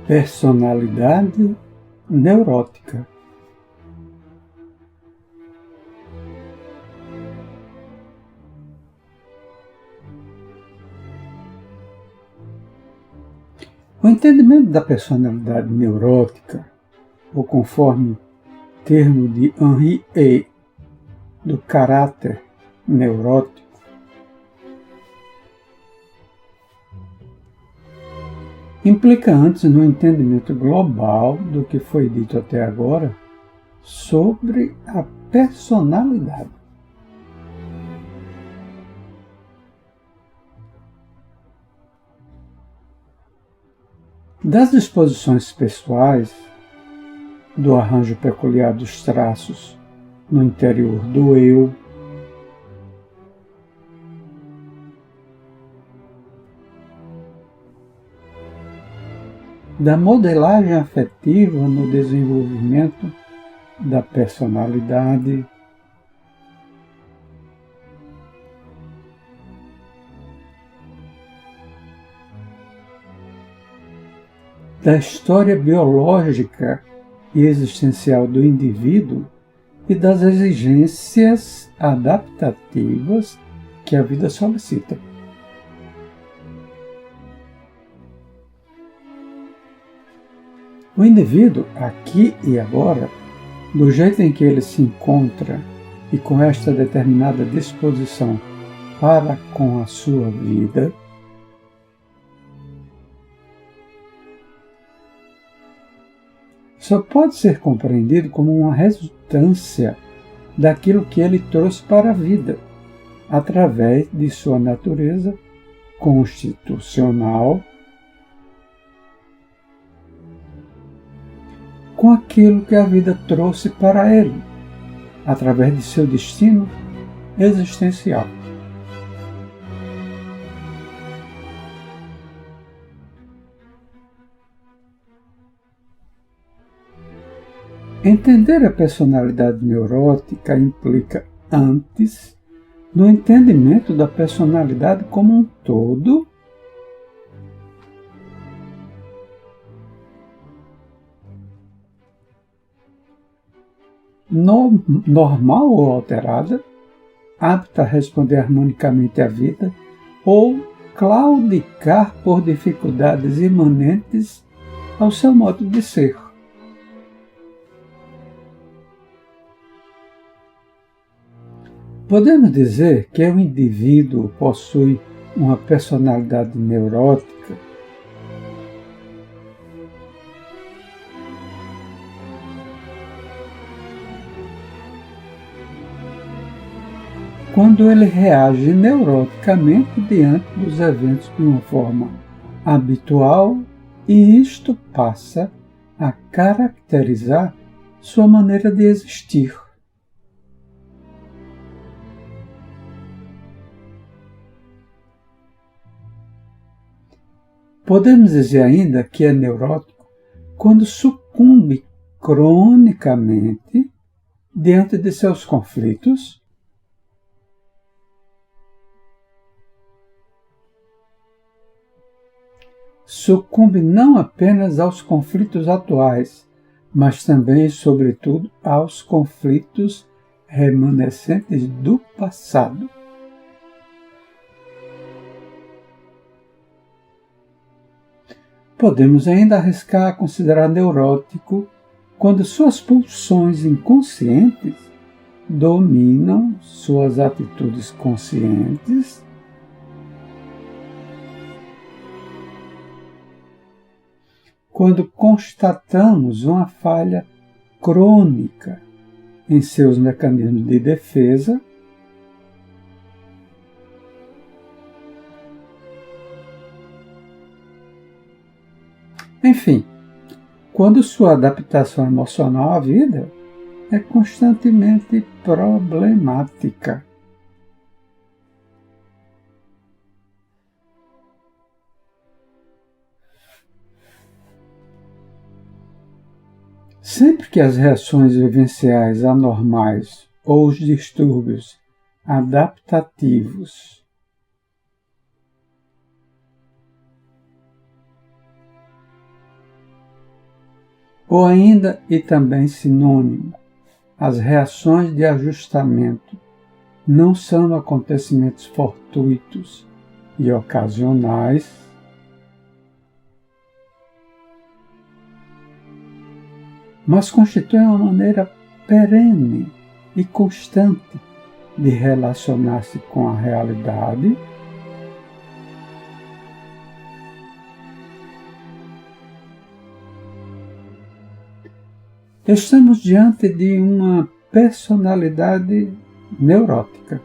Personalidade neurótica. O entendimento da personalidade neurótica, ou conforme termo de Henri A., do caráter neurótico, implica antes no entendimento global do que foi dito até agora sobre a personalidade. Das disposições pessoais, do arranjo peculiar dos traços no interior do eu, da modelagem afetiva no desenvolvimento da personalidade, da história biológica e existencial do indivíduo e das exigências adaptativas que a vida solicita. O indivíduo, aqui e agora, do jeito em que ele se encontra e com esta determinada disposição para com a sua vida, só pode ser compreendido como uma resultância daquilo que ele trouxe para a vida, através de sua natureza constitucional, com aquilo que a vida trouxe para ele, através de seu destino existencial. Entender a personalidade neurótica implica, antes, no entendimento da personalidade como um todo, normal ou alterada, apta a responder harmonicamente à vida ou claudicar por dificuldades imanentes ao seu modo de ser. Podemos dizer que o indivíduo possui uma personalidade neurótica quando ele reage neuroticamente diante dos eventos de uma forma habitual e isto passa a caracterizar sua maneira de existir. Podemos dizer ainda que é neurótico quando sucumbe cronicamente diante de seus conflitos, sucumbe não apenas aos conflitos atuais, mas também, sobretudo, aos conflitos remanescentes do passado. Podemos ainda arriscar a considerar neurótico quando suas pulsões inconscientes dominam suas atitudes conscientes, quando constatamos uma falha crônica em seus mecanismos de defesa, enfim, quando sua adaptação emocional à vida é constantemente problemática. Sempre que as reações vivenciais anormais ou os distúrbios adaptativos Ou ainda, e também sinônimo, as reações de ajustamento não são acontecimentos fortuitos e ocasionais, mas constituem uma maneira perene e constante de relacionar-se com a realidade estamos diante de uma personalidade neurótica.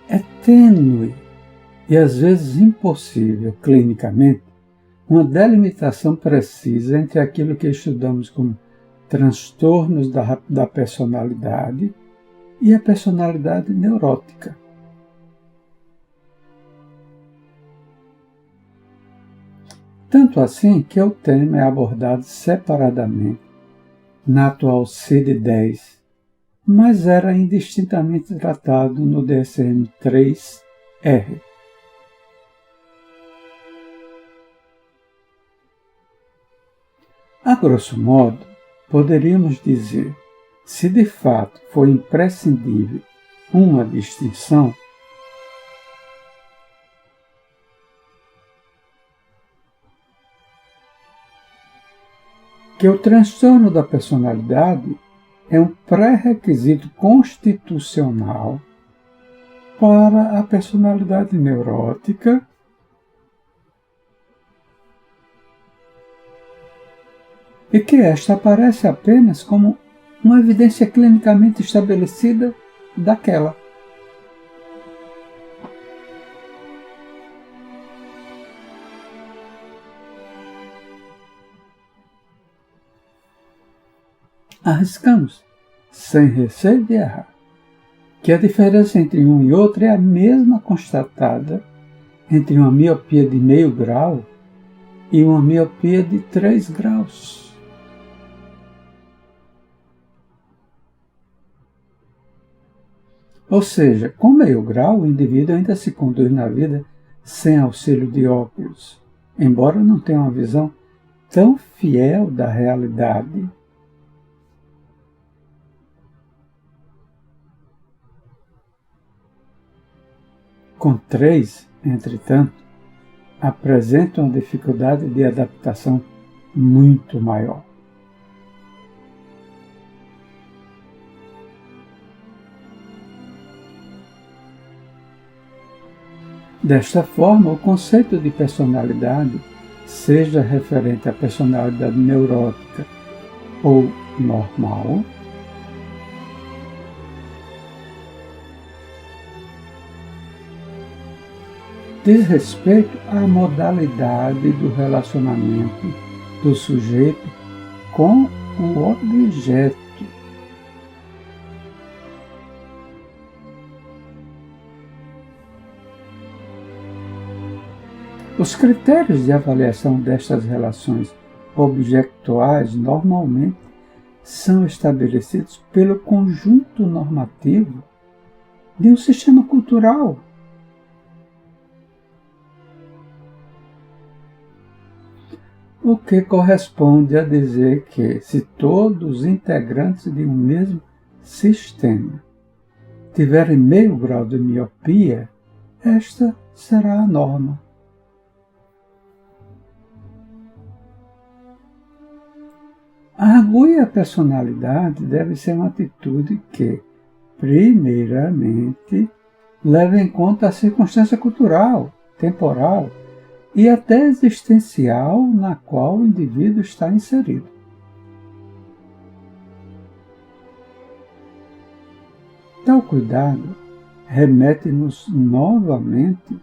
É tênue e às vezes impossível, clinicamente, uma delimitação precisa entre aquilo que estudamos como transtornos da personalidade e a personalidade neurótica. Tanto assim que o tema é abordado separadamente na atual CID-10, mas era indistintamente tratado no DSM-3-R. A grosso modo, poderíamos dizer, se de fato foi imprescindível uma distinção, que o transtorno da personalidade é um pré-requisito constitucional para a personalidade neurótica e que esta aparece apenas como uma evidência clinicamente estabelecida daquela. Arriscamos, sem receio de errar, que a diferença entre um e outro é a mesma constatada entre uma miopia de meio grau e uma miopia de 3 graus. Ou seja, com meio grau, o indivíduo ainda se conduz na vida sem auxílio de óculos, embora não tenha uma visão tão fiel da realidade. Com 3, entretanto, apresenta uma dificuldade de adaptação muito maior. Desta forma, o conceito de personalidade, seja referente à personalidade neurótica ou normal, diz respeito à modalidade do relacionamento do sujeito com o objeto. Os critérios de avaliação destas relações objetuais normalmente são estabelecidos pelo conjunto normativo de um sistema cultural. O que corresponde a dizer que, se todos os integrantes de um mesmo sistema tiverem meio grau de miopia, esta será a norma. Arguir a personalidade deve ser uma atitude que, primeiramente, leve em conta a circunstância cultural, temporal e até existencial na qual o indivíduo está inserido. Tal cuidado remete-nos novamente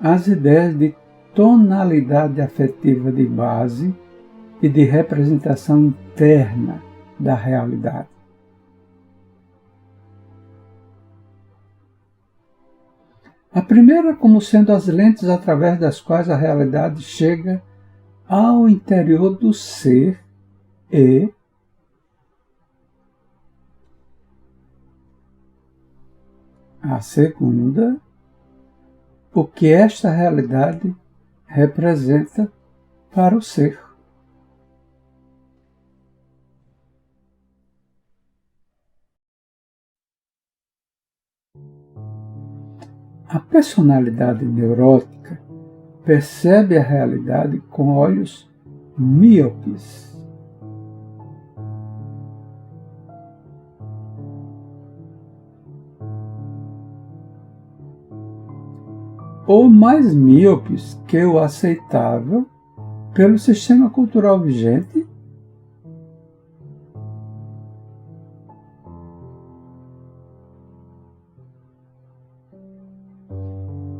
às ideias de tonalidade afetiva de base e de representação interna da realidade. A primeira como sendo as lentes através das quais a realidade chega ao interior do ser e A segunda, o que esta realidade representa para o ser. A personalidade neurótica percebe a realidade com olhos míopes. Ou mais míopes que o aceitável pelo sistema cultural vigente,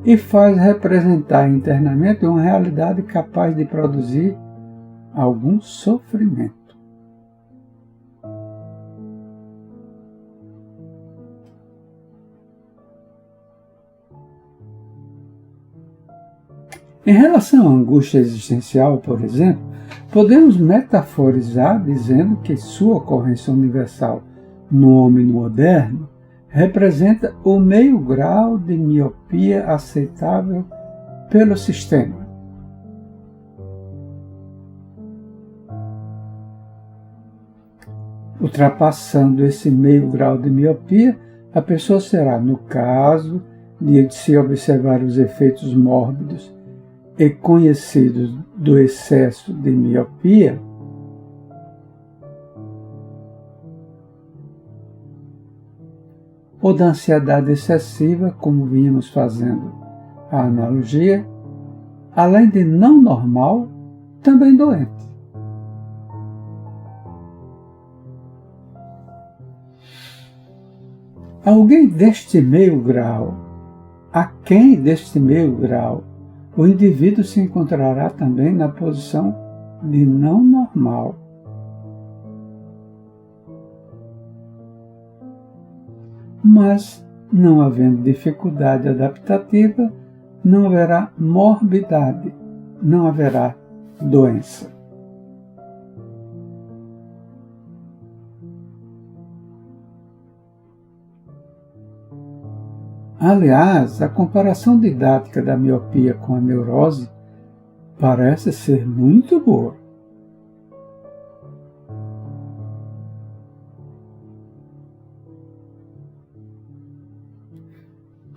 e faz representar internamente uma realidade capaz de produzir algum sofrimento. Em relação à angústia existencial, por exemplo, podemos metaforizar dizendo que sua ocorrência universal no homem moderno representa o meio grau de miopia aceitável pelo sistema. Ultrapassando esse meio grau de miopia, a pessoa será, no caso de se observar os efeitos mórbidos e conhecidos do excesso de miopia, ou da ansiedade excessiva, como vínhamos fazendo a analogia, além de não normal, também doente. Alguém deste meio grau, aquém deste meio grau, o indivíduo se encontrará também na posição de não normal. Mas, não havendo dificuldade adaptativa, não haverá morbidade, não haverá doença. Aliás, a comparação didática da miopia com a neurose parece ser muito boa.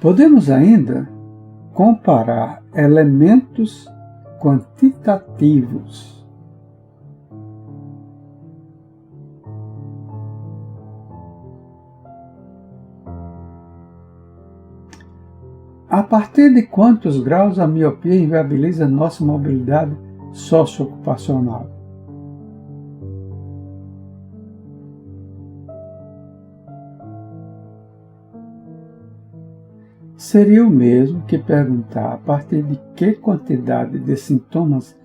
Podemos ainda comparar elementos quantitativos. A partir de quantos graus a miopia inviabiliza nossa mobilidade socioocupacional? Seria o mesmo que perguntar a partir de que quantidade de sintomas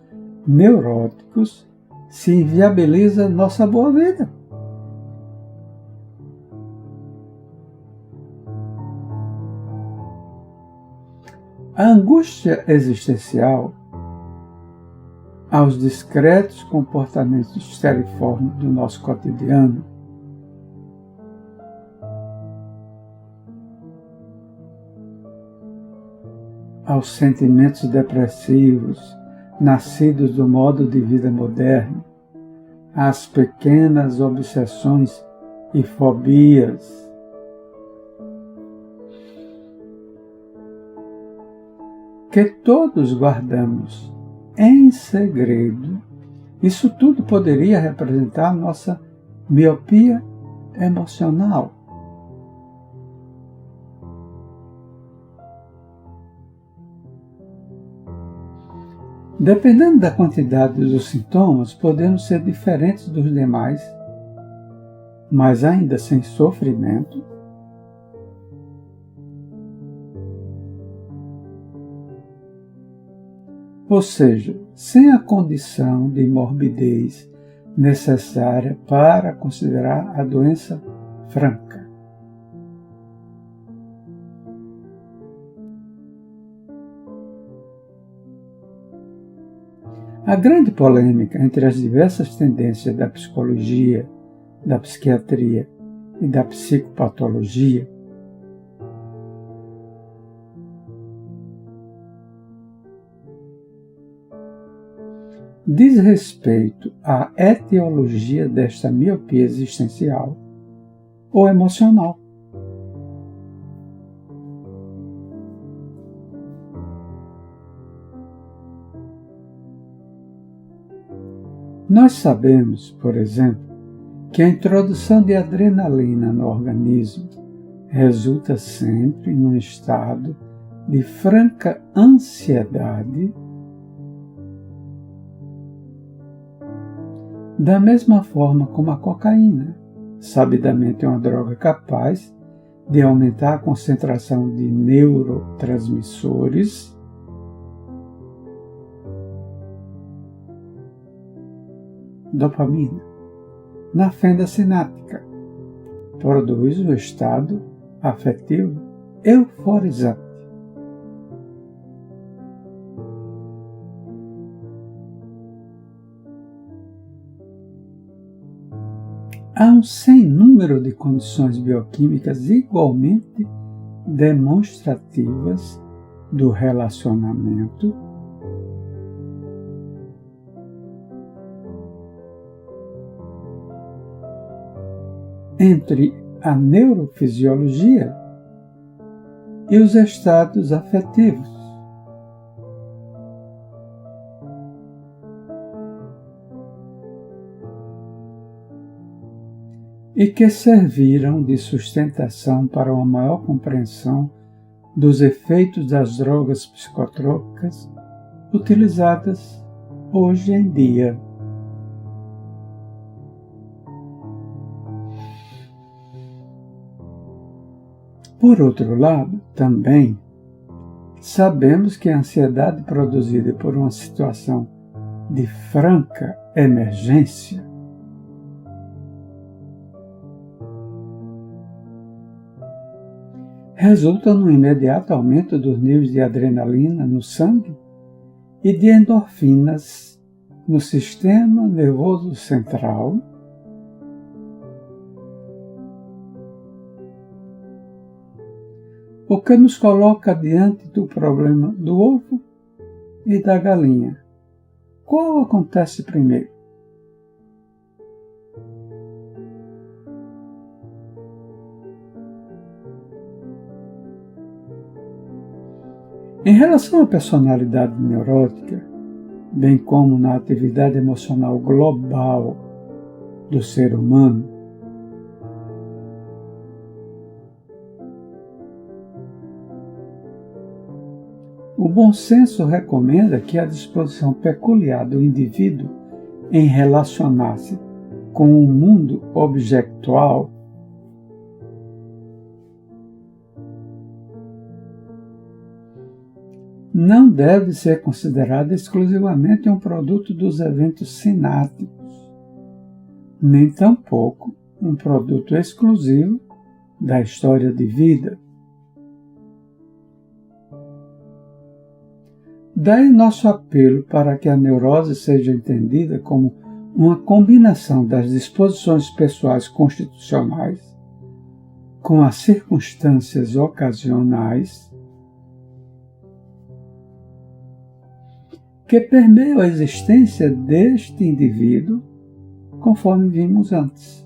neuróticos se inviabiliza nossa boa vida. A angústia existencial, aos discretos comportamentos esteriformes do nosso cotidiano, aos sentimentos depressivos nascidos do modo de vida moderno, às pequenas obsessões e fobias, que todos guardamos em segredo, isso tudo poderia representar nossa miopia emocional. Dependendo da quantidade dos sintomas, podemos ser diferentes dos demais, mas ainda sem sofrimento, ou seja, sem a condição de morbidez necessária para considerar a doença franca. A grande polêmica entre as diversas tendências da psicologia, da psiquiatria e da psicopatologia diz respeito à etiologia desta miopia existencial ou emocional. Nós sabemos, por exemplo, que a introdução de adrenalina no organismo resulta sempre num estado de franca ansiedade, da mesma forma como a cocaína, sabidamente é uma droga capaz de aumentar a concentração de neurotransmissores dopamina na fenda sináptica, produz o estado afetivo euforizante. Há um sem número de condições bioquímicas igualmente demonstrativas do relacionamento entre a neurofisiologia e os estados afetivos. E que serviram de sustentação para uma maior compreensão dos efeitos das drogas psicotrópicas utilizadas hoje em dia. Por outro lado, também sabemos que a ansiedade produzida por uma situação de franca emergência resulta no imediato aumento dos níveis de adrenalina no sangue e de endorfinas no sistema nervoso central, o que nos coloca diante do problema do ovo e da galinha. Qual acontece primeiro? Em relação à personalidade neurótica, bem como na atividade emocional global do ser humano, o bom senso recomenda que a disposição peculiar do indivíduo em relacionar-se com o mundo objetual não deve ser considerada exclusivamente um produto dos eventos sinápticos, nem tampouco um produto exclusivo da história de vida. Daí nosso apelo para que a neurose seja entendida como uma combinação das disposições pessoais constitucionais com as circunstâncias ocasionais que permeiam a existência deste indivíduo, conforme vimos antes.